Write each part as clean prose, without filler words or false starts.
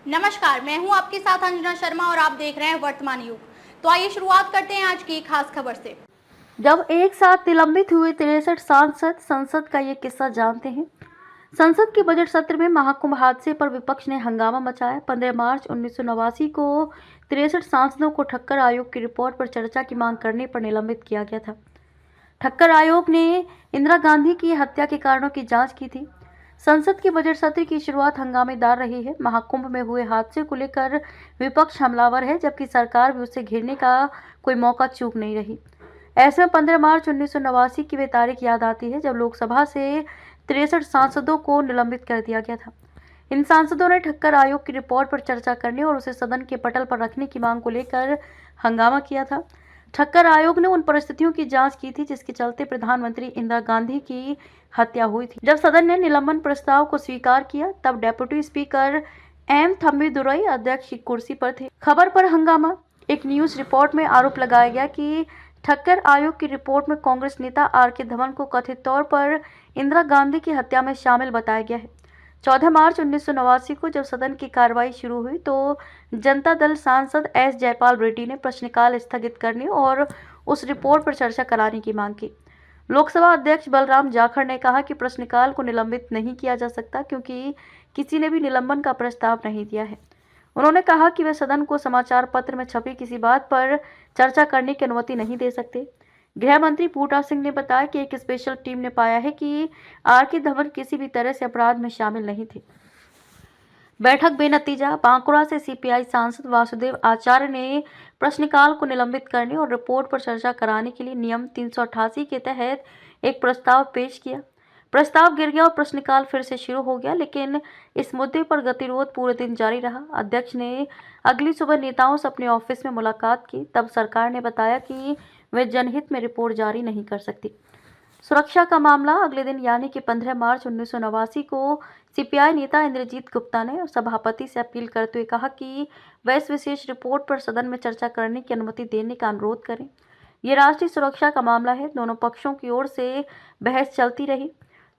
नमस्कार, मैं हूं आपके साथ अंजना शर्मा और आप देख रहे हैं वर्तमान युग। तो आइए शुरुआत करते हैं आज की खास खबर से। जब एक साथ निलंबित हुए 63 सांसद, संसद का ये किस्सा जानते हैं। संसद के बजट सत्र में महाकुंभ हादसे पर विपक्ष ने हंगामा मचाया। 15 मार्च 1989 को 63 सांसदों को ठक्कर आयोग की रिपोर्ट पर चर्चा की मांग करने पर निलंबित किया गया था। ठक्कर आयोग ने इंदिरा गांधी की हत्या के कारणों की जांच की थी। संसद के बजट सत्र की शुरुआत हंगामेदार रही है। महाकुंभ में हुए हादसे को लेकर विपक्ष हमलावर है, जबकि सरकार भी उसे घेरने का कोई मौका चूक नहीं रही। ऐसे में 15 मार्च 1989 की वे तारीख याद आती है जब लोकसभा से 63 सांसदों को निलंबित कर दिया गया था। इन सांसदों ने ठक्कर आयोग की रिपोर्ट पर चर्चा करने और उसे सदन के पटल पर रखने की मांग को लेकर हंगामा किया था। ठक्कर आयोग ने उन परिस्थितियों की जांच की थी जिसके चलते प्रधानमंत्री इंदिरा गांधी की हत्या हुई थी। जब सदन ने निलंबन प्रस्ताव को स्वीकार किया तब डेप्यूटी स्पीकर एम थम्बीदुरई अध्यक्ष की कुर्सी पर थे। खबर पर हंगामा। एक न्यूज रिपोर्ट में आरोप लगाया गया कि ठक्कर आयोग की रिपोर्ट में कांग्रेस नेता आर.के. धवन को कथित तौर पर इंदिरा गांधी की हत्या में शामिल बताया गया है। 14 मार्च 1989 को जब सदन की कार्रवाई शुरू हुई तो जनता दल सांसद एस जयपाल रेड्डी ने प्रश्नकाल स्थगित करने और उस रिपोर्ट पर चर्चा कराने की मांग की। लोकसभा अध्यक्ष बलराम जाखड़ ने कहा कि प्रश्नकाल को निलंबित नहीं किया जा सकता क्योंकि किसी ने भी निलंबन का प्रस्ताव नहीं दिया है। उन्होंने कहा कि वे सदन को समाचार पत्र में छपी किसी बात पर चर्चा करने की अनुमति नहीं दे सकते। गृह मंत्री बूटा सिंह ने बताया कि एक स्पेशल टीम ने पाया है कि आर.के. धवन किसी भी तरह से अपराध में शामिल नहीं थे। बैठक बेनतीजा। बांकुड़ा से सीपीआई सांसद वासुदेव आचार्य ने प्रश्नकाल को निलंबित करने और रिपोर्ट पर चर्चा कराने के लिए नियम 388 के तहत एक प्रस्ताव पेश किया। प्रस्ताव गिर गया और प्रश्नकाल फिर से शुरू हो गया, लेकिन इस मुद्दे पर गतिरोध पूरे दिन जारी रहा। अध्यक्ष ने अगली सुबह नेताओं से अपने ऑफिस में मुलाकात की। तब सरकार ने बताया कि वे जनहित में रिपोर्ट जारी नहीं कर सकती। सुरक्षा का मामला। अगले दिन यानी कि 15 मार्च 1989 को सीपीआई नेता इंद्रजीत गुप्ता ने सभापति से अपील करते हुए कहा कि वह इस विशेष रिपोर्ट पर सदन में चर्चा करने की अनुमति देने का अनुरोध करें। ये राष्ट्रीय सुरक्षा का मामला है। दोनों पक्षों की ओर से बहस चलती रही।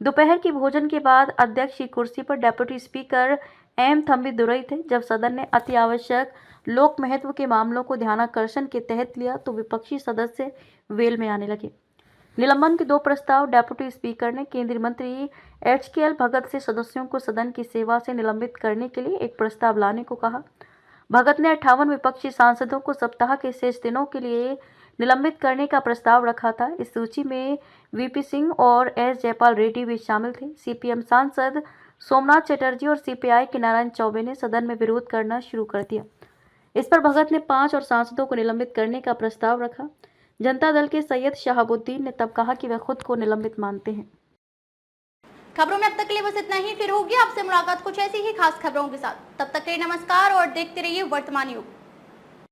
दोपहर की भोजन के बाद अध्यक्ष की कुर्सी पर डेप्यूटी स्पीकर एम थम्बीदुरई थे। जब सदन ने अति आवश्यक लोक महत्व के मामलों को ध्यानाकर्षण के तहत लिया तो विपक्षी सदस्य वेल में आने लगे। निलंबन के 2 प्रस्ताव। डेप्यूटी स्पीकर ने केंद्रीय मंत्री एच.के.एल. भगत से सदस्यों को सदन की सेवा से निलंबित करने के लिए एक प्रस्ताव लाने को कहा। भगत ने 58 विपक्षी सांसदों को सप्ताह के शेष दिनों के लिए निलंबित करने का प्रस्ताव रखा था। इस सूची में वीपी सिंह और एस जयपाल रेड्डी भी शामिल थे। सीपीएम सांसद सोमनाथ चटर्जी और सीपीआई के नारायण चौबे ने सदन में विरोध करना शुरू कर दिया। इस पर भगत ने 5 और सांसदों को निलंबित करने का प्रस्ताव रखा। जनता दल के सैयद शहाबुद्दीन ने तब कहा कि वह खुद को निलंबित मानते हैं। खबरों में अब तक के लिए बस इतना ही। फिर होगी आपसे मुलाकात कुछ ऐसी ही खास खबरों के साथ। तब तक के लिए नमस्कार और देखते रहिए वर्तमान युग।